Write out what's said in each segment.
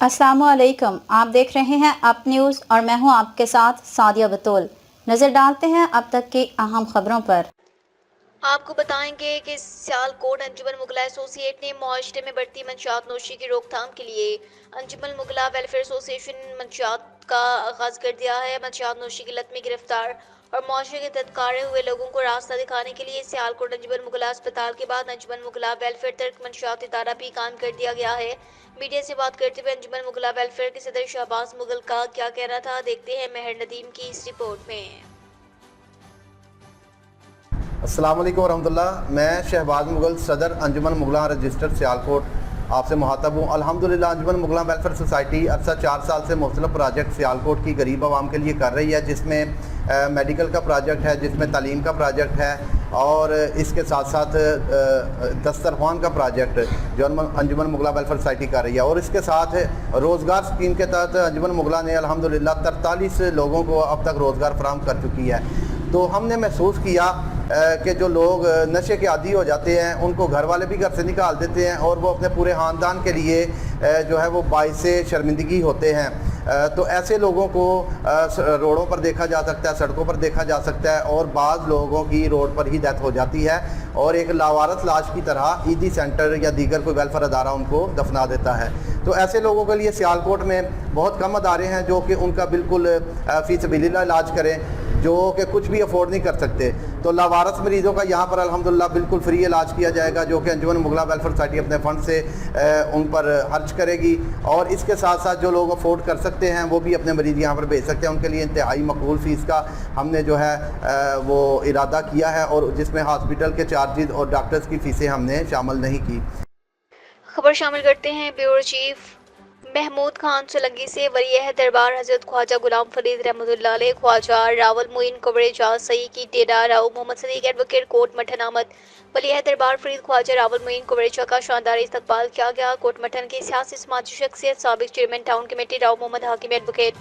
अस्सलामुअलैकुम। आप देख रहे हैं अप न्यूज़ और मैं हूं आपके साथ सादिया बतौल। नज़र डालते हैं अब तक की अहम खबरों पर। आपको बताएंगे कि सियालकोट अंजुमन मुगला एसोसिएट ने मुआशरे में बढ़ती मंशियात नोशी की रोकथाम के लिए अंजुमन मुगला वेलफेयर एसोसिएशन मंशियात का आगाज कर दिया है। मंशियात नोशी की लत में गिरफ्तार और मुआशरे के धत्कारे हुए लोगों को रास्ता दिखाने के लिए सियालकोट अंजुमन मुगला अस्पताल के बाद अंजुमन मुगला वेलफेयर तर्क मंशियात इदारा भी कायम कर दिया गया है। मीडिया से बात करते हुए अंजुमन मुगला वेलफेयर के सदर शहबाज मुगल का क्या कहना था, देखते हैं मेहर नदीम की इस रिपोर्ट में। अस्सलाम वालेकुम रहमतुल्लाह। मैं शहबाज मुगल सदर अंजुमन मुगला रजिस्टर्ड सियालकोट आपसे मुखातब हूँ। अल्हम्दुलिल्लाह अंजुमन मुगला वेलफेयर सोसाइटी अरसा 4 साल से मुख्तलिफ प्रोजेक्ट सियालकोट की गरीब आवाम के लिए कर रही है, जिसमें मेडिकल का प्रोजेक्ट है, जिसमें तालीम का प्रोजेक्ट है और इसके साथ साथ दस्तरखान का प्रोजेक्ट जो अंजुमन मुगला वेलफेयर सोसाइटी कर रही है। और इसके साथ रोज़गार स्कीम के तहत अंजुमन मुगला ने अल्हम्दुलिल्लाह 43 लोगों को अब तक रोज़गार फराहम कर चुकी है। तो हमने महसूस किया कि जो लोग नशे के आदी हो जाते हैं उनको घर वाले भी घर से निकाल देते हैं और वो अपने पूरे ख़ानदान के लिए जो है वो बाइस शर्मिंदगी होते हैं। तो ऐसे लोगों को रोडों पर देखा जा सकता है, सड़कों पर देखा जा सकता है और बाज़ लोगों की रोड पर ही डेथ हो जाती है और एक लावारस लाश की तरह ईदी सेंटर या दीगर कोई वेलफेयर अदारा उनको दफना देता है। तो ऐसे लोगों के लिए सियालकोट में बहुत कम अदारे हैं जो कि उनका बिल्कुल फ़ी सबिलिल्लाह इलाज करें, जो कि कुछ भी अफोर्ड नहीं कर सकते। तो लावारस मरीज़ों का यहाँ पर अल्हम्दुलिल्लाह बिल्कुल फ्री इलाज किया जाएगा, जो कि अंजुमन मुगला वेलफेयर सोसाइटी अपने फ़ंड से उन पर खर्च करेगी। और इसके साथ साथ जो लोग अफोर्ड कर सकते हैं वो भी अपने मरीज़ यहाँ पर भेज सकते हैं। उनके लिए इंतहाई मकबूल फ़ीस का हमने जो है वो इरादा किया है और जिसमें हॉस्पिटल के चार्जेस और डॉक्टर्स की फ़ीसें हमने शामिल नहीं की। खबर शामिल करते हैं ब्यूरो चीफ महमूद खान सोलंकी से। वली दरबार हजरत ख्वाजा गुलाम फरीद रहमतुल्लाह अलैह ख्वाजा रावल मुइन कवरेज सही की डेरा Rao Mohammad Sadiq advocate coat mutton आमद। वली दरबार फरीद ख्वाजा रावल मुइन कवरेजा का शानदार इस्तकबाल किया गया। कोट मठन की सियासी समाजी शख्सियत साबिक chairman town committee Rao Mohammad Hakim advocate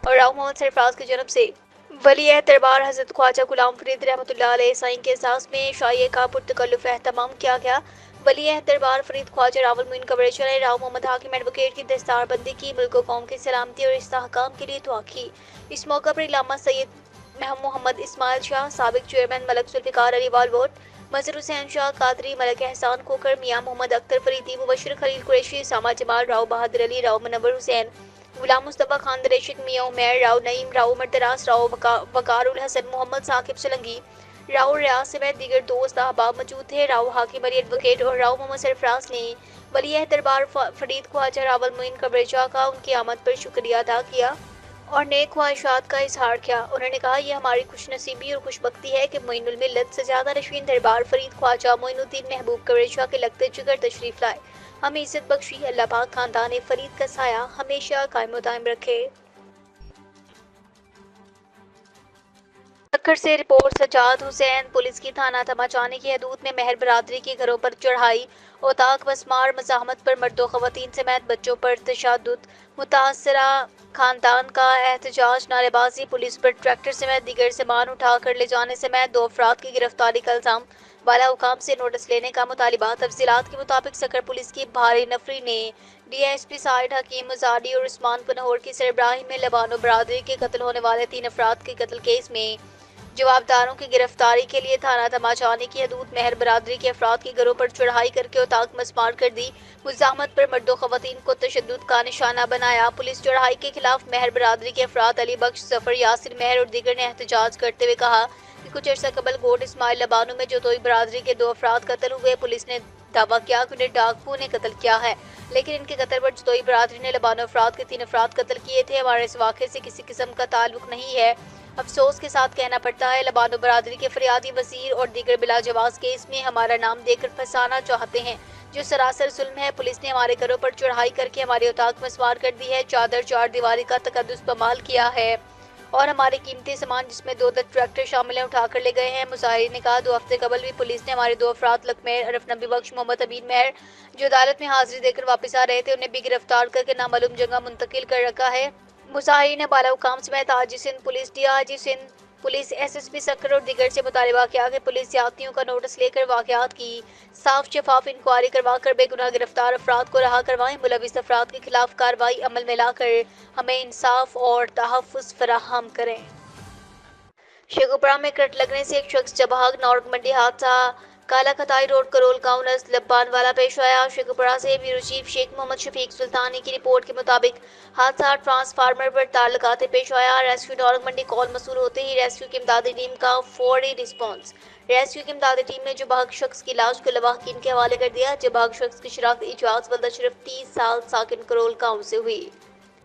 और राव मोहम्मद सरफराज की जानब से वली दरबार हजरत ख्वाजा गुलाम फरीद रहमतुल्लाह अलैह साईं के एहसास में शाइए का पुरतकल्लुफ़ एहतमाम किया गया। वली दरबार फरीद ख्वाजा रावल मुइन कवरेज ने राव मोहम्मद हाकिम एडवोकेट की दस्तारबंदी की, मुल्क व कौम की सलामती और इस्तेहकाम के लिए दुआ की। इस मौका पर इलामा सैयद मोहम्मद इस्माइल शाह, साबिक चेयरमैन मलक जुल्फ़िकार अली वालवोट, मज़हर हुसैन शाह कादरी, मलक एहसान खोकर, मियाँ मोहम्मद अख्तर फरीदी, मुबशर खलील कुरैशी, सामा जमाल, राव बहादुर अली, राव मुनव्वर हुसैन, गुलाम मुस्तफ़ा खान दरेशिक, मियाँ उमैर, राव नईम, राव उमर दराज, राव वकारुल हसन, मोहम्मद साकिब सोलंकी, राव रियाज समेत दीगर दोस्त अहबाब मौजूद थे। राव हाकिम अली एडवोकेट और राव मोहम्मद सरफराज ने वली दरबार फरीद ख्वाजा रावल मुइन कवरेजा का उनकी आमद पर शुक्रिया अदा किया और नेक ख्वाहिशात का इजहार किया। उन्होंने कहा, यह हमारी खुशनसीबी और खुशबख्ती है कि मोइनुल मिल्लत से ज़्यादा नशीन दरबार फरीद ख्वाजा मोइनुद्दीन महबूब कवरेजा के लगते जिगर तशरीफ़ लाए। हमें इज़्ज़त बख्शी। अल्लाह पाक खानदान फरीद का साया हमेशा कायम दायम रखे। सक्खर से रिपोर्ट सजाद हुसैन। पुलिस की थाना तमाचाने की हदूद में मेहर बरादरी के घरों पर चढ़ाई, ओताक बसमार, मज़ाहमत पर मर्दों ख़वातीन समेत बच्चों पर तशद्दुद, मुतासरा खानदान का एहतजाज, नारेबाजी, पुलिस पर ट्रैक्टर समेत दीगर सामान उठा कर ले जाने समेत 2 अफराद की गिरफ्तारी का इल्ज़ाम, वाला हुकाम से नोटिस लेने का मुतालिबा। तफसीलात के मुताबिक सक्खर पुलिस की भारी नफरी ने DSP साइड हकीम मुजादी और उस्मान पनहोर की सरबराही में लबानो बरादरी के कत्ल होने वाले 3 अफराद के कत्ल केस में जवाबदारों की गिरफ्तारी के लिए थाना तमाचाने की हदूद मेहर बरादरी के अफराद के घरों पर चढ़ाई करके औताक मस्मार कर दी, मुज़ाहमत पर मर्दों ख़वातीन को तशद्दुद का निशाना बनाया। पुलिस चढ़ाई के खिलाफ मेहर बरादरी के अफराद अली बख्श, जफर, यासिर मेहर और दीगर ने एहतजाज करते हुए कहा कि कुछ अर्सा कबल गोट इस्माइल लबानो में जोतोई बरादरी के 2 अफराद कत्ल हुए। पुलिस ने दावा किया कि उन्हें डाकू ने कत्ल किया है, लेकिन इनके कत्ल पर जोतोई बरादरी ने लबानो अफराद के 3 अफराद कत्ल किए थे। हमारे इस वाक़े से किसी किस्म का ताल्लुक नहीं है। अफसोस के साथ कहना पड़ता है, लबानो बरादरी के फरियादी वजीर और दीगर बिलाजवाज केस में हमारा नाम देकर फंसाना चाहते हैं, जो सरासर जुल्म है। पुलिस ने हमारे घरों पर चढ़ाई करके हमारी औताक मस्मार कर दी है, चादर चार दीवारी का तकद्दुस पमाल किया है और हमारे कीमती सामान जिसमें 2 ट्रैक्टर शामिल हैं उठा कर ले गए हैं। मुजाहिरीन ने कहा, 2 हफ्ते कबल भी पुलिस ने हमारे 2 अफराद लकमेर, अरफ नबी बख्श, मोहम्मद अमीन मेहर, जो अदालत में हाजिरी देकर वापस आ रहे थे, उन्हें भी गिरफ्तार करके नामालूम जगह मुंतकिल कर रखा है। मुजाहिरीन ने बाला हुकाम समेत आजी Sindh police, DIG Sindh, police SSP Sukkur और दिगर से मुतालबा किया कि पुलिस यात्रियों का नोटिस लेकर वाकयात की साफ शफाफ इंक्वायरी करवा कर बेगुनाह गिरफ्तार अफराद को रहा करवाएं। मुलविस अफराद के खिलाफ कार्रवाई अमल में लाकर हमें इंसाफ और तहफ़्फ़ुज़ फराहम करें। शेखुपुरा में करंट लगने से एक शख्स जबाग नॉर्क मंडी हादसा काला खताई रोड करोल गांव नज़ लब्बान वाला पेश आया। शेखुपुरा से ब्यूरो चीफ शेख मोहम्मद शफीक सुल्तानी की रिपोर्ट के मुताबिक हादसा ट्रांसफार्मर पर तार लगाते पेश आया। रेस्क्यू नॉर्क मंडी कॉल मसूल होते ही रेस्क्यू की इमदादी टीम का फौरी रिस्पॉन्स। रेस्क्यू की इमदादी टीम ने जबाग शख्स की लाश को लवाहकीन के हवाले कर दिया। जबाग शख्स की शिनाख्त इजाज वल्द शरीफ 30 साल साकिन करोल गाँव से हुई।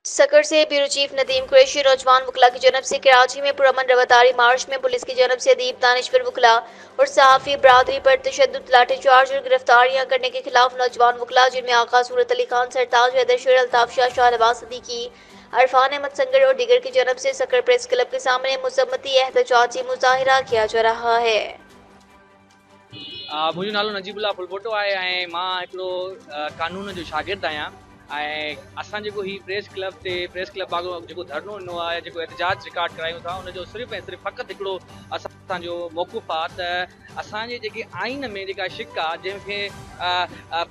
सक्कर से ब्यूरो चीफ नदीम कुरैशी नौजवान वकला की जनब से कराची में पुरअमन रवादारी मार्च में पुलिस की जनब से अदीब दानिश्वर वकला और सहाफ़ी बरादरी पर तशद्दुद लाठीचार्ज और गिरफ्तारियां करने के खिलाफ नौजवान वकला जिनमें आका सूरत अली खान, सरताज हैदर शेर, अल्ताफ शाह, शाहनवाज सदीकी, अरफान अहमद संगर और दीगर की जनब से सक्कर प्रेस क्लब के सामने मुसम्मती एहतजाजी मुजाहिरा किया जा रहा है। मुंहिंजो नालो नजीबुल्ला फुलबोटो आहे ऐं मां हिकिड़ो कानून जो शागिर्दु आहियां ऐं असां जेको ही प्रेस क्लब बागो जेको धरनो ॾिनो आहे, जेको एहतजाज रिकॉर्ड करायूं था, उनजो सिर्फ़ु ऐं सिर्फ़ु फ़क़ति हिकिड़ो असांजो मौक़ुफ़ आहे त असांजे जेके आइन में जेका शिक आहे जंहिंखे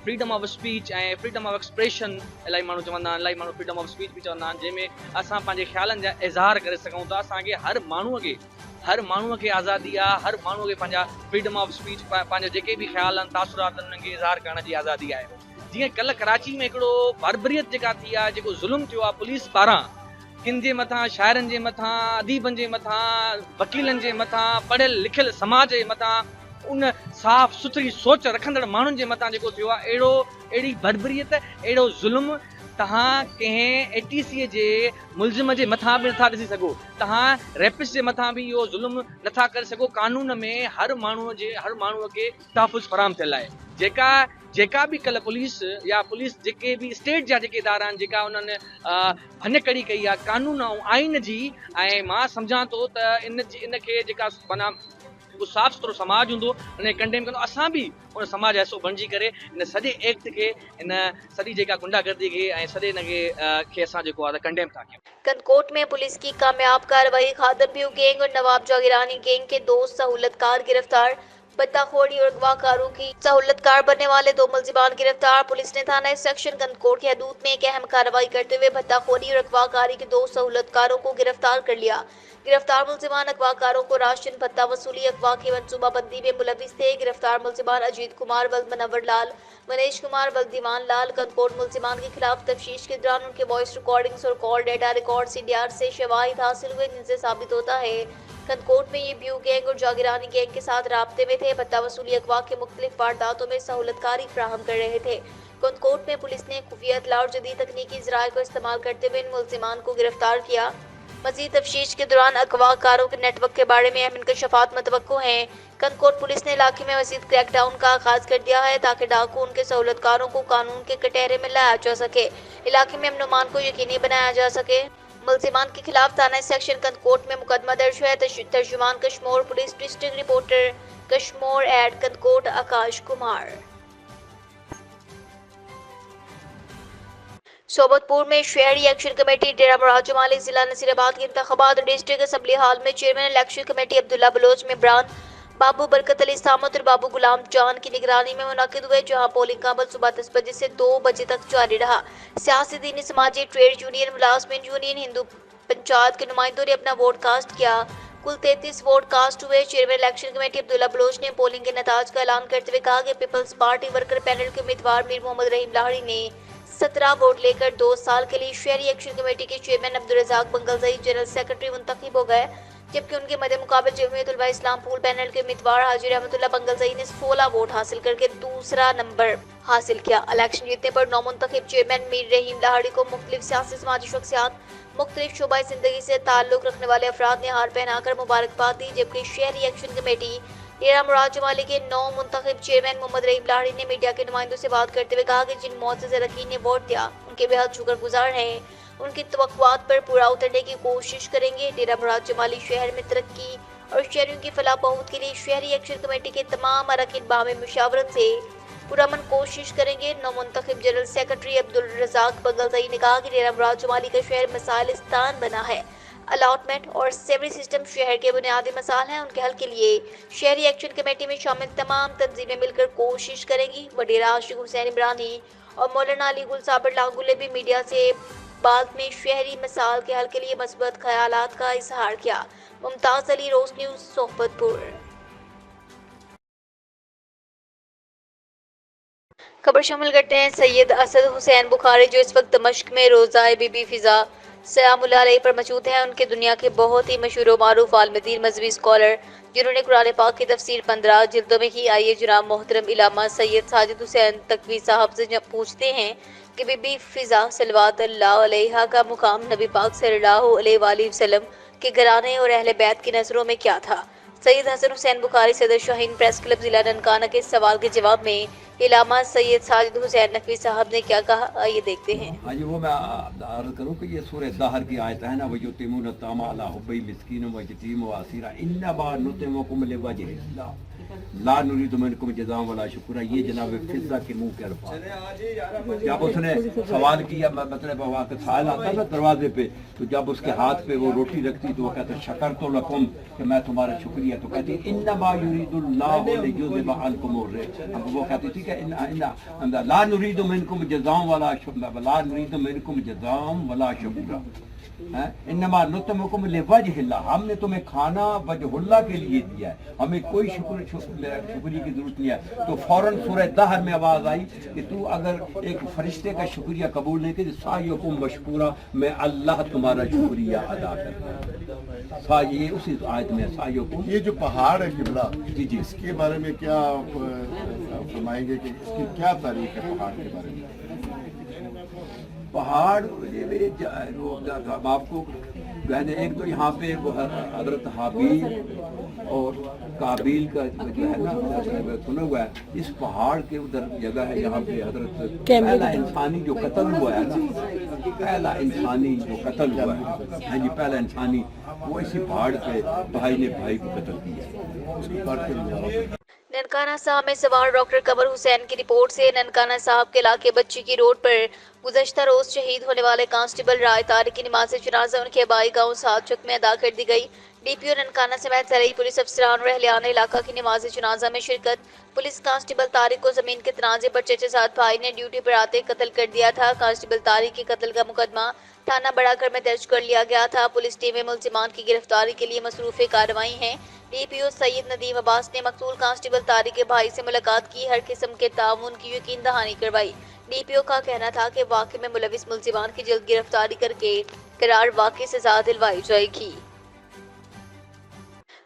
फ्रीडम ऑफ स्पीच ऐं फ्रीडम ऑफ एक्सप्रेशन इलाही माण्हू चवंदा आहिनि, इलाही माण्हू फ्रीडम ऑफ स्पीच बि चवंदा आहिनि, जंहिंमें असां पंहिंजे ख़्यालनि जा इज़हार करे सघूं था। असांखे हर माण्हूअ खे आज़ादी आहे, हर माण्हूअ खे पंहिंजा फ्रीडम ऑफ स्पीच पंहिंजा जेके बि ख़्याल आहिनि, तासुरात आहिनि, उन्हनि खे इज़हार करण जी आज़ादी आहे। जीअं कल्ह कराची में हिकिड़ो बारबरियत जेका थी आहे, जेको ज़ुल्म थियो आहे पुलिस पारां किन जे मथां, शाइरनि जे मथां, अदीबनि जे मथां, वकीलनि जे मथां, पढ़ियल लिखियल समाज जे मथां, उन साफ़ सुथरी सोच रखंदड़ माण्हुनि जे मथां जेको थियो आहे, अहिड़ी बरबरियत, अहिड़ो ज़ुल्म तव्हां कंहिं एटीसीअ जे मुल्ज़िम जे मथां बि नथा ॾिसी सघो, तव्हां रेपिस्ट जे मथां बि इहो ज़ुल्म नथा करे सघो। कानून में हर माण्हूअ खे तहफ़्फ़ुज़ फराहम थियल आहे। जेका बि कल्ह पुलिस जेके बि स्टेट जा जेके इदारा आहिनि, जेका उन्हनि भञकड़ी कई आहे कानून ऐं आइन जी, ऐं मां सम्झां थो त इनखे जेका माना साफ़ सुथरो समाज हूंदो उन कंडेम कंदो। असां बि उन समाज जो हिसो बणिजी करे इन सॼे एक्ट खे, इन सॼी जेका गुंडागर्दी खे ऐं सॼे खे असां जेको आहे कंडेम था कयूं। कनकोट में पुलिस की कामयाब कार्रवाई, खादम व्यू गैंग और नवाब जागीरानी गैंग के 2 सहूलतकार गिरफ्तार। बत्ताखोरी और अगवाकारों की सहूलतकार बनने वाले 2 मुलजिमान गिरफ्तार। पुलिस ने थाना सेक्शन कनकोट की हदूद में एक अहम कार्रवाई करते हुए भत्ताखोरी और अगवाकारी के 2 सहूलतकारों को गिरफ्तार कर लिया। गिरफ्तार मुलजिमान अगवाकारों को राशन भत्ता वसूली अगवा की मनसूबाबंदी में मुलविस थे। गिरफ्तार मुलजिमान अजीत कुमार वल्द मनव्वर लाल, मनीष कुमार वल्द दीवान लाल। कनकोट मुलजिमान के खिलाफ तफ्तीश के दौरान उनके वॉइस रिकॉर्डिंग्स और कॉल डेटा रिकॉर्ड CDR से शवाहिद हासिल हुए, जिनसे साबित होता है कनकोट में ये व्यू गैंग और जागीरानी गैंग के साथ राब्ते में थे। भत्ता वसूली अगवा के मुख्तलिफ वारदातों में सहूलतकारी फराहम कर रहे थे। कनकोट में पुलिस ने खुफिया इत्तला और जदीद तकनीकी ज़राए को इस्तेमाल करते हुए इन मुलजिमान को गिरफ्तार किया। मज़ीद तफ्तीश के दौरान अगवाकारों के नेटवर्क के बारे में अहम इंकशाफात मतवक्को हैं। कनकोट पुलिस ने इलाके में मज़ीद क्रैकडाउन का आगाज कर दिया है ताकि डाकू उनके सहूलतकारों को कानून के कटहरे में लाया जा सके, इलाके में अमन-ओ-अमान को यकीनी बनाया जा सके। मुलजिमान के खिलाफ थाना सेक्शन कनकोट में मुकदमा दर्ज है। तर्जुमान Kashmore police district reporter Kashmore एड कनकोट आकाश कुमार। सोबतपुर में शहरी एक्शन कमेटी डेरा मुराद जमाली जिला नसीराबाद के इंतखाबात डिस्ट्रिक्ट असेंबली हॉल में chairman election committee Abdullah Baloch मेंबरान बाबू बरकत अली सामत और बाबू गुलाम जान की निगरानी में मुनाकिद हुए, जहां पोलिंग का अमल सुबह 10 बजे से 2 बजे तक जारी रहा। सियासी, दीनी, समाजी, ट्रेड यूनियन, मुलाजमिन यूनियन, हिंदू पंचायत के नुमाइंदों ने अपना वोट कास्ट किया। कुल 33 वोट कास्ट हुए। Chairman election committee Abdullah Baloch ने पोलिंग के नताज का ऐलान करते हुए कहा कि पीपल्स पार्टी वर्कर पैनल के उम्मीदवार मीर मोहम्मद रहीम लाहड़ी ने 17 वोट लेकर 2 साल के लिए शहरी एक्शन कमेटी के chairman Abdul Razzaq Bangulzai general secretary मुंतखब हो गए, जबकि उनके मध्य मुकाबले जमीयत उलमा इस्लाम पूल पैनल के उम्मीदवार हाजी रहमतुल्लाह बंगलज़ई ने 16 वोट हासिल करके दूसरा नंबर हासिल किया। इलेक्शन जीतने पर नौमुंतखब चेयरमैन मीर रहीम लाहड़ी को मुख्तलिफ सियासी समाजी शख्सियात, मुख्तलिफ शोबा जिंदगी से ताल्लुक रखने वाले अफराद ने हार पहनाकर मुबारकबाद दी, जबकि शहरी एक्शन कमेटी डेरा मुराद जमाली के 9 मुंतखब चेयरमैन मोहम्मद रहीम लाहड़ी ने मीडिया के नुमाइंदों से बात करते हुए कहा कि जिन मुअज़्ज़ज़ अरकान ने वोट दिया उनके बेहद शुक्रगुजार हैं, उनकी तवक्कुआत पर पूरा उतरने की कोशिश करेंगे। डेरा मुराद जमाली शहर में तरक्की और शहरियों की फलाह बहबूद के लिए शहरी एक्शन कमेटी के तमाम अरकान बाहमी मुशावरत से पुरअमन कोशिश करेंगे। नौमुंतखब जनरल सेक्रेटरी अब्दुल रज़ाक बंगलज़ई ने कहा कि डेरा मुराद जमाली का शहर मसाइलिस्तान बना है। الاٹمنٹ اور سیوری سسٹم شہر کے بنیادی مسائل ہیں، ان کے حل کے لیے شہری ایکشن کمیٹی میں شامل تمام تنظیمیں مل کر کوشش کریں گی۔ وزیر عاشق حسین عمرانی اور مولانا علی گل صابر لاگو نے بھی میڈیا سے بات میں شہری مسائل کے حل کے لیے مثبت خیالات کا اظہار کیا۔ ممتاز علی، روز نیوز، صحبت پور۔ خبر شامل کرتے ہیں سید اسد حسین بخاری، جو اس وقت دمشق میں روضہ بی بی فضا سلام اللہ علیہ پر موجود ہیں۔ ان کے دنیا کے بہت ہی مشہور و معروف عالم دین مذہبی اسکالر جنہوں نے قرآن پاک کی تفسیر 15 جلدوں میں کی۔ آئیے جناب محترم علامہ سید ساجد حسین تقوی صاحب سے پوچھتے ہیں کہ بی بی فضا صلوات اللہ علیہا کا مقام نبی پاک صلی اللہ علیہ وآلہ وسلم کے گھرانے اور اہل بیت کی نظروں میں کیا تھا؟ سید حسن حسین بخاری صدر شاہین پریس کلب ضلع ننکانہ کے سوال کے جواب میں علامہ سید ساجد حسین نقوی صاحب نے کیا کہا، آئیے دیکھتے ہیں۔ ہاں جی، وہ میں عرض کروں کہ یہ سورہ دہر کی آیت ہے نا، وَيُطْعِمُونَ الطَّعَامَ عَلَىٰ حُبِّهِ مِسْكِینًا وَیتیمًا وَاسِیرًا اِنَّمَا نُطْعِمُکُم لِوَجْهِ اللَّہ لا نُرِیدُ مِنکُم جَزَاءً وَلَا شُکُورًا۔ یہ جناب فضہ کے منہ کے الفاظ، جب اس نے سوال کیا، مطلب واقع سائل آتا نا دروازے پہ، تو جب اس کے ہاتھ پہ وہ روٹی رکھتی تو وہ کہتا شکرت لکم، کہ میں تمہارا شکریہ، تو کہتی انما یرید اللہ لیذھب عنکم الرجس، اب وہ کہتی تھی کہ لا نرید منکم جزاء ولا شکورا، انما نطعمکم لوجہ اللہ، ہم نے تمہیں کھانا وجہ اللہ کے لیے دیا ہے، ہمیں کوئی شکریہ کی ضرورت نہیں ہے۔ تو فوراً سورہ دہر میں آواز آئی کہ تو اگر ایک فرشتے کا شکریہ قبول نہیں کرے، سایکم مشکورا، میں اللہ تمہارا شکریہ ادا کرتا ہوں۔ یہ اسی آیت میں سایکم۔ یہ جو پہاڑ ہے قبلہ، جی اس کے بارے میں کیا فرمائیں گے کہ اس کی کیا تاریخ ہے پہاڑ کے بارے میں؟ پہاڑ آپ کو میں نے ایک تو یہاں پہ حضرت حابیل اور کابیل کا جو ہے نا سنا ہوا ہے، اس پہاڑ کے ادھر جگہ ہے جہاں پہ حضرت پہلا انسانی جو قتل ہوا ہے نا، پہلا انسانی جو قتل ہوا ہے، ہاں جی، پہلا انسانی وہ اسی پہاڑ پہ بھائی نے بھائی کو قتل کیا، اس کی بات کریں۔ ننکانہ صاحب میں سوار ڈاکٹر قمر حسین کی رپورٹ سے ننکانہ صاحب کے علاقے بچی کی روڈ پر گزشتہ روز شہید ہونے والے کانسٹیبل رائے طارق کی نماز جنازہ ان کے آبائی گاؤں سات چک میں ادا کر دی گئی۔ ڈی پی او ننکانہ سمیت زرعی پولیس افسران اور اہلیان علاقہ کی نماز جنازہ میں شرکت۔ پولیس کانسٹیبل طارق کو زمین کے تنازع پر چچا زاد بھائی نے ڈیوٹی پر آتے قتل کر دیا تھا۔ کانسٹیبل طارق کے قتل کا مقدمہ تھانہ بڑا گھر میں درج کر لیا گیا تھا۔ پولیس ٹیمیں ملزمان کی گرفتاری کے لیے مصروف کارروائی ہیں۔ ڈی پی او سید ندیم عباس نے مقتول کانسٹیبل طارق کے بھائی سے ملاقات کی، ہر قسم کے تعاون کی یقین دہانی کروائی۔ ڈی پی او کا کہنا تھا کہ واقعے میں ملوث ملزمان کی جلد گرفتاری کر کے قرار واقعی سزا دلوائی جائے گی۔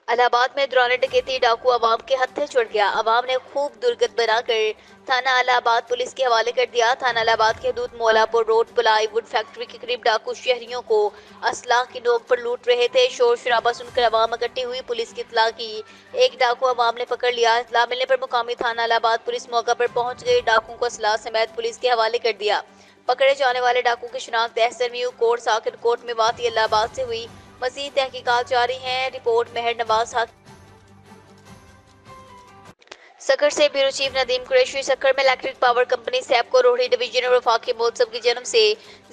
الہ آباد میں دوران ڈکیتی ڈاکو عوام کے ہتھے چڑھ گیا، عوام نے خوب درگت بنا کر تھانہ الہ آباد پولیس کے حوالے کر دیا۔ تھانہ الہ آباد کے حدود مولا پور روڈ پلائی ووڈ فیکٹری کے قریب ڈاکو شہریوں کو اسلحہ کی نوک پر لوٹ رہے تھے۔ شور شرابہ سن کر عوام اکٹھی ہوئی، پولیس کی اطلاع کی، ایک ڈاکو عوام نے پکڑ لیا۔ اطلاع ملنے پر مقامی تھانہ الہ آباد پولیس موقع پر پہنچ گئی، ڈاکو کو اسلحہ سمیت پولیس کے حوالے کر دیا۔ پکڑے جانے والے ڈاکو کی شناخت SMU کوٹ ساکن کوٹ میواتی الہ آباد سے ہوئی۔ مزید تحقیقات جاری ہیں۔ رپورٹ مہر نواز حق۔ سکر سے بیورو چیف ندیم قریشی۔ سکر میں electric power company SEPCO Rohri division اور وفاقی مہتسب کی جانب سے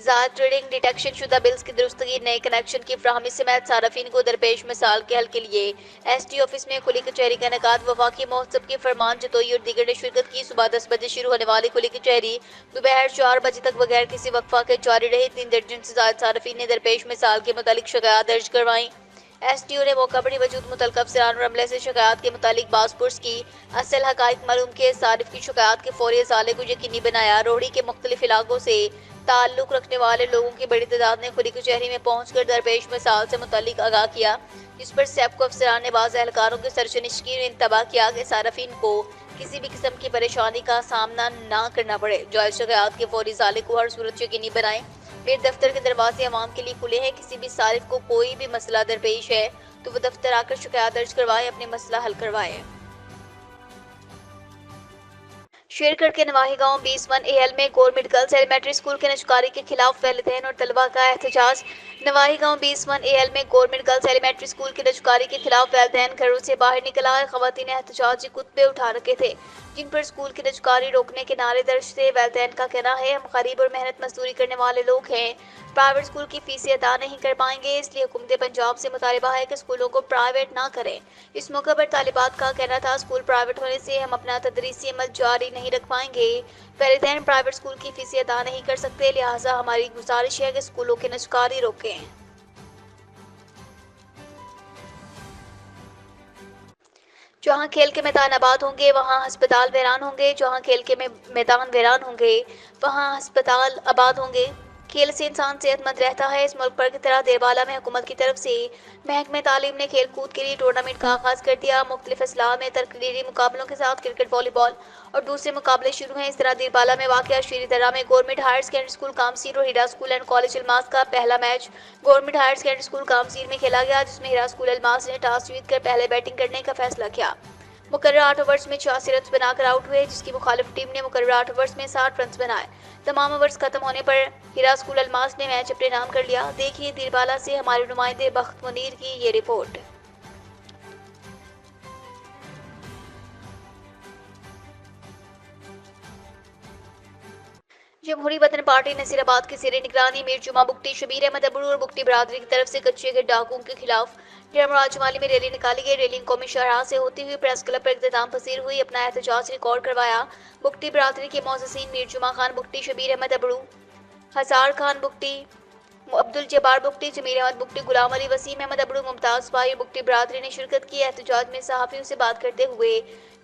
زائد ٹریڈنگ ڈیٹیکشن شدہ بلز کی درستگی، نئے کنیکشن کی فراہمی سمیت صارفین کو درپیش مسائل کے حل کے لیے ST آفس میں کھلی کچہری کا انعقاد۔ وفاقی مہتسب کی فرمان جتوئی اور دیگر نے شرکت کی۔ صبح 10 بجے شروع ہونے والی کھلی کچہری دوپہر 4 بجے تک بغیر کسی وقفہ کے جاری رہی۔ 3 درجن سے زائد صارفین نے درپیش مسائل کے متعلق شکایات درج کروائیں۔ SDO نے موقع پر ہی موجود متعلقہ افسران اور عملے سے شکایات کے متعلق باز پرس کی، اصل حقائق معلوم کیے، صارف کی شکایات کے فوری ازالے کو یقینی بنایا۔ روہڑی کے مختلف علاقوں سے تعلق رکھنے والے لوگوں کی بڑی تعداد نے کھلی کچہری میں پہنچ کر درپیش مسائل سے متعلق آگاہ کیا، جس پر سیپکو افسران نے بعض اہلکاروں کے سرچنش کی انتباہ کیا کہ صارفین کو کسی بھی قسم کی پریشانی کا سامنا نہ کرنا پڑے۔ جائز شکایات کے فوری ازالے کو ہر صورت یقینی بنائیں۔ پھر دفتر کے دروازے عوام کے لیے کھلے ہیں، کسی بھی صارف کو کوئی بھی مسئلہ درپیش ہے تو وہ دفتر آ کر شکایات درج کروائے، اپنے مسئلہ حل کروائے۔ شیرکٹ کے نواحی گاؤں 20 AL میں گورنمنٹ گرلز ایلیمنٹری اسکول کے نجکاری کے خلاف والدین اور طلباء کا احتجاج۔ نواحی گاؤں 20 AL میں گورنمنٹ گرلز ایلیمنٹری اسکول کے نجکاری کے خلاف والدین گھروں سے باہر نکل آئے، خواتین احتجاجی خطبے اٹھا رکھے تھے، जिन पर स्कूल की निजकारी रोकने के नारे दर्ज थे। वालिदैन का कहना है, हम गरीब और मेहनत मजदूरी करने वाले लोग हैं, प्राइवेट स्कूल की फीसें अदा नहीं कर पाएंगे, इसलिए हुकूमत पंजाब से मुतालबा है कि स्कूलों को प्राइवेट ना करें। इस मौके पर तालिबात का कहना था, स्कूल प्राइवेट होने से हम अपना तदरीसी अमल जारी नहीं रख पाएंगे। वालिदैन प्राइवेट स्कूल की फीसें अदा नहीं कर सकते, लिहाजा हमारी गुजारिश है कि स्कूलों की निजकारी रोकें। जहाँ खेल के मैदान आबाद होंगे वहाँ अस्पताल वीरान होंगे, जहाँ खेल के मैदान वीरान होंगे वहाँ अस्पताल आबाद होंगे। खेल से इंसान सेहतमंद रहता है। इस मुल्क पर की तरह देरवाला में हुकूमत की तरफ से महकमे तालीम ने खेल कूद के लिए टूर्नामेंट का आगाज कर दिया। मुख्तलिफ अजला में तकरीरी मुकाबलों के साथ क्रिकेट, वॉलीबॉल और दूसरे मुकाबले शुरू हैं। इस तरह देरवाला में वाक़या शेरी दर्रा में government higher secondary school Kamsir और Hira school and college Almas का पहला match government higher secondary school Kamsir में खेला गया, जिसमें हीरा स्कूल अलमास ने टॉस जीत कर पहले बैटिंग करने का फैसला किया। मुकर्रर 8 ओवर्स में 86 रन बनाकर आउट हुए, जिसकी मुखालिफ टीम ने मुकर्रर 8 ओवर्स में 60 रन बनाए। तमाम ओवर्स खत्म होने पर हीरा स्कूल अलमास ने मैच अपने नाम कर लिया। देखिए देरवाला से हमारे नुमाइंदे बख्त मुनीर की ये रिपोर्ट। जमहूरी वतन पार्टी नसीराबाद की ज़ेरे निगरानी मीर जुमा बुगटी, शबीर अहमद अबड़ू और बुगटी बरादरी की तरफ से कच्चे के डाकुओं के खिलाफ राजमाली में रैली निकाली गई। रैली कौमी शाहराह से होती हुई प्रेस क्लब पर इख्तिताम पसीर हुई। अपना एहतजाज रिकॉर्ड करवाया। बुगटी बरादरी के मौज़ज़ीन मीर जुमा खान बुगटी, शबीर अहमद अबड़ू, हज़ार खान बुगटी, अब्दुल जब्बार बुगटी, जमीर अहमद बुगटी, गुलाम अली, वसीम अहमद अबड़ू, मुमताज़ भाई और बुगटी बरादरी ने शिरकत की। एहतजाज में सहाफ़ियों से बात करते हुए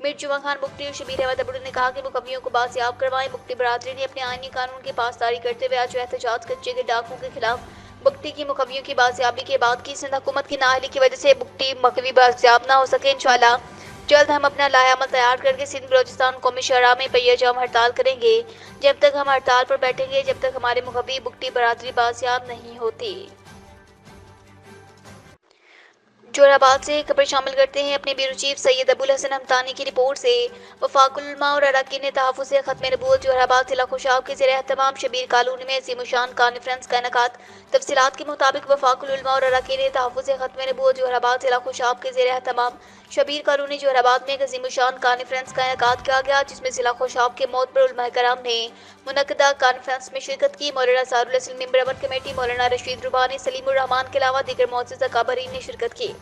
मीर जुमा खान बुगटी और शबीर अहमद अबड़ू ने कहा कि मुकम्मियों को बाजियाब करवाएं। बुगटी बरादरी ने अपने आईनी कानून की पासदारी करते हुए आज एहतजाज कच्चे के डाकुओं के खिलाफ बुगटी की मुकम्मियों की बाजियाबी के बाद की। सिंध हुकूमत की नाअहली की वजह से बुगटी मकवी बाजियाब ना हो सके। इंशाअल्लाह जल्द हम अपना लायामल तैयार करके सिंध बलोचिस्तान कौमी शाहराह में पहिया जाम हड़ताल करेंगे। जब तक हम हड़ताल पर बैठेंगे, जब तक हमारे मुकवी बुगटी बरादरी बाजियाब नहीं होती। जोराबाद से खबर शामिल करते हैं अपने ब्यूरो चीफ सैयद अबुल हसन हमतानी की रिपोर्ट से। वफाकुल उलमा और अरकान तहफ़्फ़ुज़ ख़त्म नबूवत जोराबाद जिला खुशाब के ज़ेरे एहतमाम शबीर कॉलोनी में अज़ीमुशान कॉन्फ्रेंस का इनेकाद। तफसीलात के मुताबिक वफाकुल उलमा और अरकान तहफ़्फ़ुज़ ख़त्म नबूवत जोराबाद जिला खुशाब के ज़ेरे एहतमाम शबीर कॉलोनी जोराबाद में एक अज़ीमुशान कॉन्फ्रेंस का इनेकाद किया गया, जिसमें जिला खुशाब के मोतबर उलमा कराम ने मुनक्कदा कॉन्फ्रेंस में शिरकत की। मौलाना सारुल असल मेंबर अमन कमेटी, मौलाना रशीद रुबानी, सलीमुर रहमान के अलावा दीगर मुअज़्ज़ज़ अकाबरीन ने शिरकत की।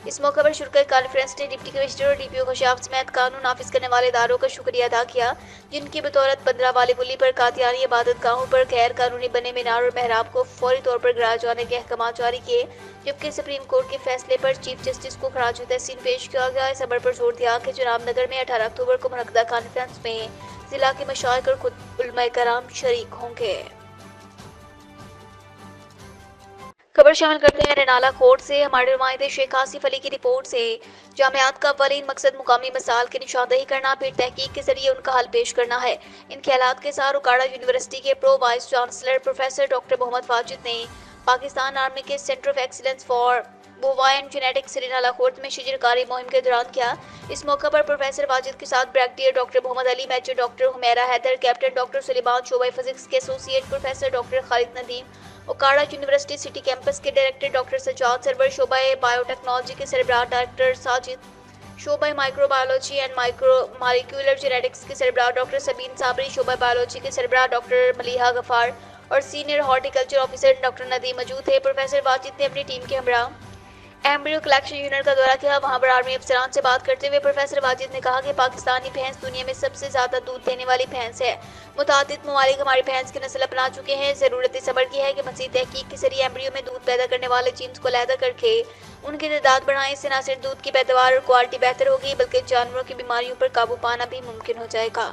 इस मौके पर शुरकत कॉन्फ्रेंस ने डिप्टी कमिश्नर और डीपीओ खुशाब समेत कानून नाफिज करने वाले इदारों का शुक्रिया अदा किया, जिनकी बदौलत 15 वाली बुली पर कादियानी इबादत गाहों पर गैर कानूनी बने मीनार और महराब को फौरी तौर पर गिराए जाने के अहकाम जारी किए, जबकि सुप्रीम कोर्ट के फैसले पर चीफ जस्टिस को खराज तहसीन पेश किया गया। इस अमर पर जोर दिया कि जनाब नगर में 18 अक्टूबर को मुनक्कदा कॉन्फ्रेंस में जिला के मशाइख और खुद उलमा कराम शरीक होंगे। खबर शामिल करते हैं रेनाला कोर्ट से। हमारे नुमाइंदे शेख आसिफ अली की रिपोर्ट से। जामियात का अव्वलीन मकसद मुकामी मसाइल की निशानदेही करना, फिर तहकीक के जरिए उनका हल पेश करना है। इन ख्यालात के साथ उकाड़ा यूनिवर्सिटी के pro vice chancellor professor doctor Mohammad Wajid ने पाकिस्तान आर्मी के centre of excellence for bovine genetics Renala Khurd में शजरकारी मुहिम के दौरान किया। इस मौके पर प्रोफेसर वाजिद के साथ brigadier doctor Mohammad Ali, major doctor Humaira Haider, captain doctor Suleman, शोबा फिजिक्स के associate professor doctor Khalid Nadeem, Okara university city campus के डायरेक्टर डॉक्टर सज्जाद सरवर, शोबा बायोटेक्नोलॉजी के सरबराह डायरेक्टर साजिद, शोबा माइक्रोबायोलॉजी एंड माइक्रोमॉलिक्यूलर जेनेटिक्स के सरबराह डॉक्टर सबीन साबरी, शोबा बायोलॉजी के सरबराह डॉक्टर मलिहा गफार और senior horticulture officer doctor Nadeem मौजूद थे। प्रोफेसर वाजिद ने अपनी टीम के हमरा एम्ब्रियो कलेक्शन यूनिट का दौरा किया। वहां पर आर्मी अफसरान से बात करते हुए प्रोफेसर वाजिद ने कहा कि पाकिस्तानी भैंस दुनिया में सबसे ज्यादा दूध देने वाली भैंस है। मुतादिद ममालिक हमारी भैंस की नस्ल अपना चुके हैं। जरूरत इस अमर की है कि मज़ीद तहकीक के जरिए एम्ब्रियो में दूध पैदा करने वाले जीन्स को अलहदा करके उनकी तादाद बढ़ाएं। इससे न सिर्फ दूध की पैदावार और क्वालिटी बेहतर होगी, बल्कि जानवरों की बीमारियों पर काबू पाना भी मुमकिन हो जाएगा।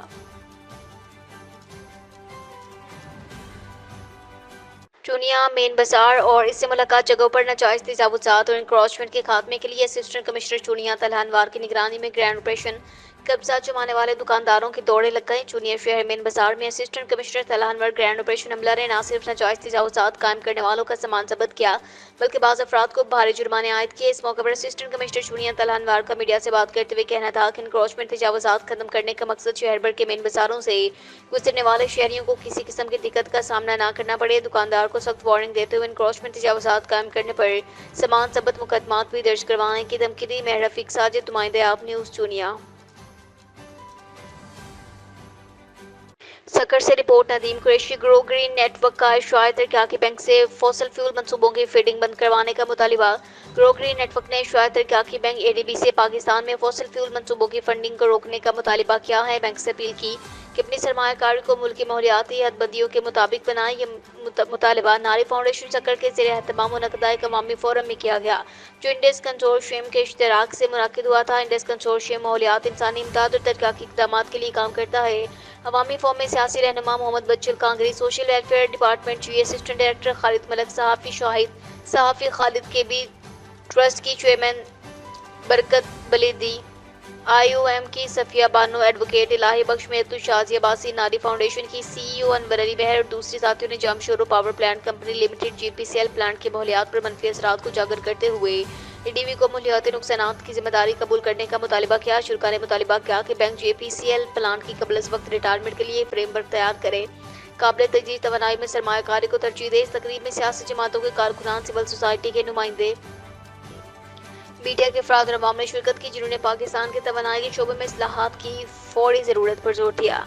चुनिया मेन बाजार और इससे मुलाकात जगहों पर नाजायज तजावुज़ात और इंक्रोचमेंट के खात्मे के लिए असिस्टेंट कमिश्नर चुनिया तलहा अनवार की निगरानी में ग्रैंड ऑपरेशन। कब्जा जमाने वाले दुकानदारों के दौड़े लग गए। चुनिया शहर मेन बाजार में assistant commissioner Talha Anwar grand operation अमला ने न सिर्फ नाजायज तजावुज़ात कायम करने वालों का सामान जब्त किया, बल्कि बाज़ अफराद को भारी जुर्माने आयद किए। इस मौके पर असिस्टेंट कमिश्नर चुनिया तलहा अनवार का मीडिया से बात करते हुए कहना था कि इंक्रोचमेंट तजावुज़ात खत्म करने का मकसद शहर भर के मेन बाजारों से गुजरने वाले शहरियों को किसी किस्म की दिक्कत का सामना न करना पड़े। दुकानदार को सख्त वार्निंग देते हुए इंक्रोचमेंट तजावुज़ात कायम करने पर सामान जब्त मुकदमात भी दर्ज करवाने की धमकी दी। मेहर रफीक साजिद, नुमाइंदे आप न्यूज़ चुनिया। सक्कर से report Nadeem Qureshi. Grow green network का इशराए तरक्याती बैंक से फॉसिल फ्यूल मंसूबों की फीडिंग बंद करवाने का मुतालिबा। ग्रो ग्रीन नेटवर्क ने इशराए तरक्याती बैंक ADB से पाकिस्तान में फॉसिल फ्यूल मंसूबों की फंडिंग को रोकने का मुतालिबा किया है। बैंक से अपील की कि अपनी सरमायाकारी को मुल्की माहौलियाती हदबंदियों के मुताबिक बनाए। ये मुतालिबा नारी फाउंडेशन सक्कर के ज़ेर एहतमाम मुनक़दा एक अवामी फोरम में किया गया, जो इंडेस कंसोर्शियम के इश्तराक से मुनक़िद हुआ था। इंडेस कंसोर्शियम माहौलियात, इंसानी इमदाद और तरक्याती इक़दामात के लिए काम करता है। अवामी फोरम में सियासी रहनुमा Mohammad Bachal Kangri, social welfare department जी असिस्टेंट डायरेक्टर खालिद मलक, सहाफ़ी शाहिद, सहाफ़ी खालिद KB, ट्रस्ट की चेयरमैन बरकत बलीदी, IOM की सफिया बानो, एडवोकेट इलाही बख्श, मेहतू शाजिया बासी, नारी फाउंडेशन की CEO अनवर अली बहर और दूसरी साथियों ने Jamshoro power plant company limited GPCL plant के माहौलियात पर मनफी असरात को उजागर करते हुए ADB को माहौलियाती नुकसानात की जिम्मेदारी कबूल करने का मुतालिबा किया। शुरा ने मुतालिबा किया कि बैंक GPCL प्लांट की कबल अज़ वक्त रिटायरमेंट के लिए फ्रेमवर्क तैयार करे, काबिल तजदीद तवानाई में सरमायाकारी को तरजीह दे। इस तकरीब में सियासी जमातों के कारकुनान, सिविल सोसाइटी के नुमाइंदे, मीडिया के अफराद और अवाम ने शिरकत की, जिन्होंने पाकिस्तान के तवानाई के शोबे में इस्लाहात की फौरी ज़रूरत पर जोर दिया।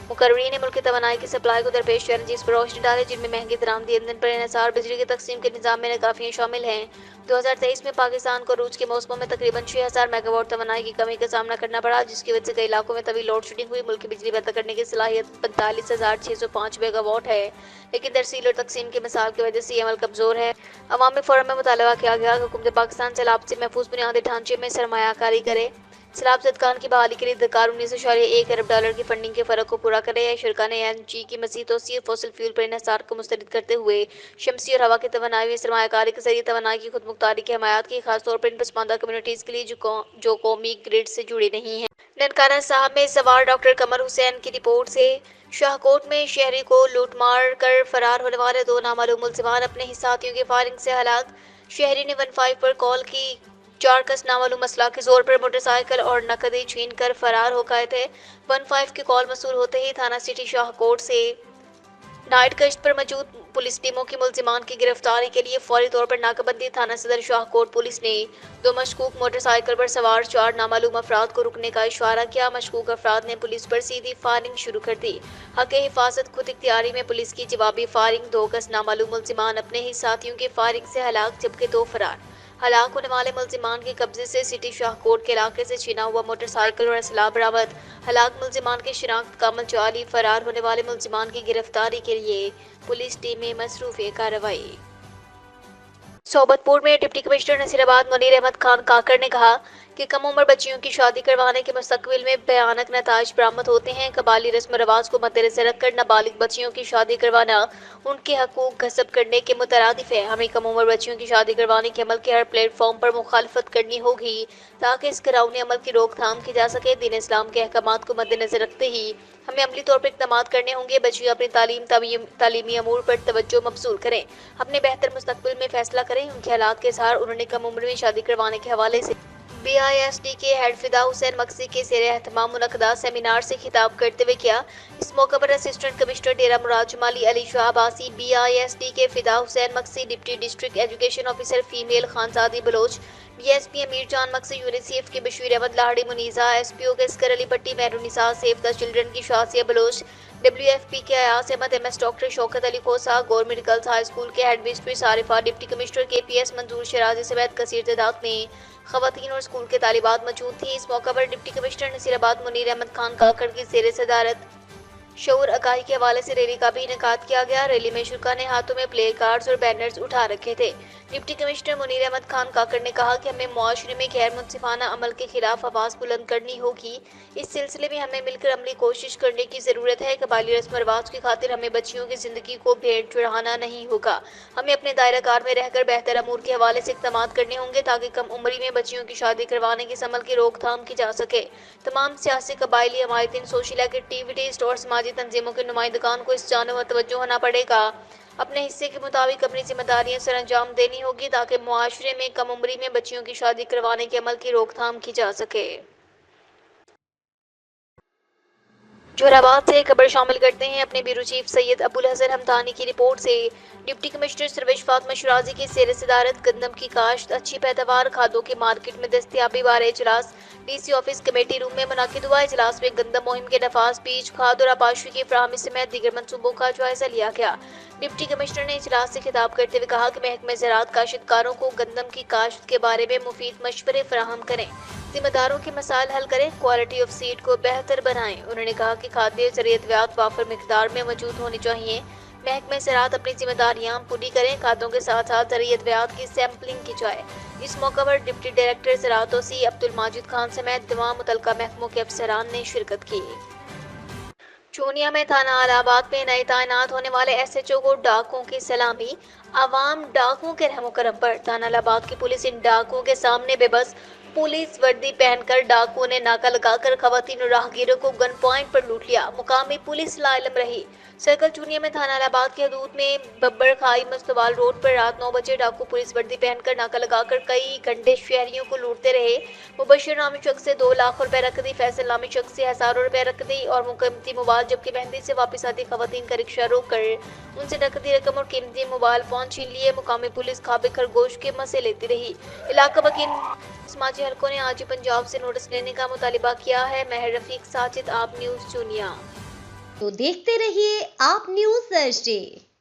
मुकर्रीन ने मुल्क की तवानाई की सप्लाई को दरपेश चैलेंजेस पर रोशनी डाली, जिनमें महंगी दरामदी ईंधन पर इन्हिसार, बिजली की तकसीम के निज़ाम में नाकाफियाँ शामिल हैं। 2023 में पाकिस्तान को रूज के मौसमों में तकरीबन 6000 मेगावाट तवानाई की कमी का सामना करना पड़ा, जिसकी वजह से कई इलाकों में तवील लोड शेडिंग हुई। मुल्क की बिजली पैदा करने की सलाहियत 45,605 मेगावाट है, लेकिन तरसील और तकसीम की मिसाल की वजह से ये अमल कमज़ोर है। अवामी फोरम में मुतालबा किया गया कि हुकूमत पाकिस्तान सैलाब से महफूज बुनियादी ढांचे में सरमायाकारी करे, सैलाब ज़दगान की बहाली के लिए दरकार $19.1 अरब की फंडिंग के फ़र्क को पूरा करे। शुरा ने LNG की मज़ीद तौसीर, फॉसिल फ्यूल पर इन्हिसार को मुस्तरद करते हुए शमसी और हवा की तवानाई में सरमायाकारी के जरिए तवानाई की खुदमुख्तारी की हमायत की, खासतौर पर इन पसमानदा कम्युनिटीज़ के लिए जो कौमी ग्रिड से जुड़ी नहीं हैं। ननकाना साहब में सवार डॉक्टर कमर हुसैन की रिपोर्ट से शाहकोट में शहरी को लूट मार कर फरार होने वाले 2 नामालूम मुल्ज़िमान अपने ही साथियों की फायरिंग से हलाक। शहरी ने 15 पर कॉल की 4 कस नामालूम मसला के जोर पर मोटरसाइकिल और नकदी छीन कर फरार हो गए थे। 15 की कॉल मसूल होते ही थाना सिटी शाहकोट से नाइट गश्त पर मौजूद पुलिस टीमों की मुल्जिमान की गिरफ्तारी के लिए फौरी तौर पर नाकाबंदी। थाना सदर शाहकोट पुलिस ने 2 मशकूक मोटरसाइकिल पर सवार 4 नामालूम अफराद को रुकने का इशारा किया। मशकूक अफराद ने पुलिस पर सीधी फायरिंग शुरू कर दी। हक़ हिफाजत खुद इख्तियारी में पुलिस की जवाबी फायरिंग, 2 गस नामालूम मुल्जिमान अपने ही साथियों की फायरिंग से हलाक, जबकि 2 फरार। हलाक होने वाले मुल्जिमान के कब्जे से सिटी शाहकोट के इलाके से छीना हुआ मोटरसाइकिल और असला बरामद। हलाक मुल्जिमान की शिनाख्त का अमल जारी। फरार होने वाले मुल्जिमान की गिरफ्तारी के लिए पुलिस टीमें मसरूफ़ कार्रवाई। सोबतपुर में डिप्टी कमिश्नर नसीराबाद मुनीर अहमद खान काकर ने कहा कि कम उम्र बच्चियों की शादी करवाने के मुस्तकबिल में भयानक नताइज बरामद होते हैं। कबाली रस्म रवाज को मद्देनजर रखकर नाबालिग बच्चियों की शादी करवाना उनके हकूक गस्ब करने के मुतरादिफ है। हमें कम उम्र बच्चियों की शादी करवाने के अमल के हर प्लेटफॉर्म पर मुखालफत करनी होगी ताकि इस घिनौने अमल की रोकथाम की जा सके। दीन इस्लाम के अहकामात को मद्देनजर रखते ही हमें अमली तौर पर इक़दाम करने होंगे। बच्चियाँ अपनी तालीमी अमूर पर तवज्जो मबसूल करें, अपने बेहतर मुस्तकबिल में फैसला करें। उनके हालात के इज़हार उन्होंने कम उम्र में शादी करवाने के हवाले से BISD के हेड फिदा हुसैन मक्सी के ज़ेर एहतमाम मुनक़दा सेमिनार से खिताब करते हुए किया। इस मौके पर assistant commissioner Dera Murad Jamali, Ali Shah Abbasi, BISD के Fida Hussain Magsi, deputy district education officer female Khanzadi Baloch, DSP Amir Jan Magsi, UNICEF के बशीर अहमद लाहड़ी मुनीज़ा, SPO के Askar Ali Bhatti, Mehrunnisa, save the children की शासिया बलोच, WFP के Ayaz Ahmed, MS doctor Shaukat Ali Khosa, government girls high school के headmistress Arifa, deputy commissioner KPS Manzoor शराजी समेत कसीर तादाद में खवातीन और स्कूल के तालिबात मौजूद थी। इस मौका पर डिप्टी कमिश्नर नसीराबाद मुनीर अहमद खान काकड़ की ज़ेर सदारत शऊर आगाही के हवाले से रैली का भी इनेकाद किया गया। रैली में शुरा ने हाथों में प्ले कार्ड्स और बैनर्स उठा रखे थे। डिप्टी कमिश्नर मुनीर अहमद खान काकड़ ने कहा कि हमें मुआशरे में गैर मुनसिफाना अमल के खिलाफ आवाज़ बुलंद करनी होगी। इस सिलसिले में हमें मिलकर अमली कोशिश करने की ज़रूरत है। कबायली रस्म रवाज की खातिर हमें बच्चियों की ज़िंदगी को भेंट चढ़ाना नहीं होगा। हमें अपने दायरा कार में रहकर बेहतर अमूर के हवाले से इक़दाम करने होंगे ताकि कम उम्री में बच्चियों की शादी करवाने के इस अमल की रोकथाम की जा सके। तमाम सियासी, कबायली, हमायतीन, सोशल एक्टिविटीज़ और समाजी तंजीमों के नुमाइंदगान को इस जानब तवज्जो होना पड़ेगा। अपने हिस्से के मुताबिक अपनी जिम्मेदारियां सर अंजाम देनी होगी ताकि मुआशरे में कम उम्री में बच्चियों की शादी करवाने के अमल की रोकथाम की जा सके। जोराबाद से खबर शामिल करते हैं अपने ब्यूरो चीफ सैयद अबुल हसन हमदानी की रिपोर्ट से। डिप्टी कमिश्नर सरवेश फातमा शिराजी की सेर सदारत गंदम की काश्त, अच्छी पैदावार, खादों की मार्केट में दस्तियाबी बारे इजलास डीसी ऑफिस कमेटी रूम में मुनाकिद हुआ। इजलास में गंदम मुहिम के नफाज, बीज, खाद और आपाशी की फराहमी समेत दीगर मनसूबों का जायजा लिया गया। डिप्टी कमिश्नर ने इजलास से खिताब करते हुए कहा कि महकमे ज़राअत काश्तकारों को गंदम की काश्त के बारे में मुफीद मशवरे फराहम करें, जिम्मेदारों के मसाइल हल करें, क्वालिटी ऑफ सीड को बेहतर बनाएं। उन्होंने कहा कि खाद्य ज़रियत वाफर मिकदार में मौजूद होनी चाहिए। महकमे ज़राअत अपनी जिम्मेदारियां पूरी करें, खादों के साथ साथ ज़रियत की सैंपलिंग की जाए। इस मौका पर डिप्टी डायरेक्टर ज़राअत ओसी अब्दुल माजिद खान समेत तमाम मुतल्लिका महकमों के अफसरान ने शिरकत की। चूनिया में थाना अलाहाबाद में नए तैनात होने वाले SHO को डाकुओं की सलामी। आवाम डाकुओं के रहमो करम पर। थाना अलाहाबाद की पुलिस इन डाकुओं के सामने बेबस। पुलिस वर्दी पहनकर डाकुओं ने नाका लगाकर खवातीन और राहगीरों को गन पॉइंट पर लूट लिया। मुकामी पुलिस लाइलम रही। सर्कल चूनिया में थाना अलाहाबाद की हदूद में बब्बर खाई मस्तवाल रोड पर रात 9 बजे डाकू पुलिस वर्दी पहनकर नाका लगाकर कई घंटे शहरियों को लूटते रहे। मुबशिर नामी शख्स से 2 लाख रुपए रख दी, फैसल नामी शख्स से हजारों रुपए रख दी और मुकीमती मोबाइल, जबकि मेहंदी से वापस आती खवातीन का रिक्शा रोक कर उनसे नकदी रकम और कीमती मोबाइल फोन छीन लिए। मुकामी पुलिस खाबे खरगोश के मजे लेती रही। इलाका वकील समाजी हलकों ने आज ही पंजाब से नोटिस लेने का मुतालिबा किया है। महर रफीक, साजिद, आप न्यूज़ चूनिया। तो देखते रहिए आप न्यूज़ थर्सडे।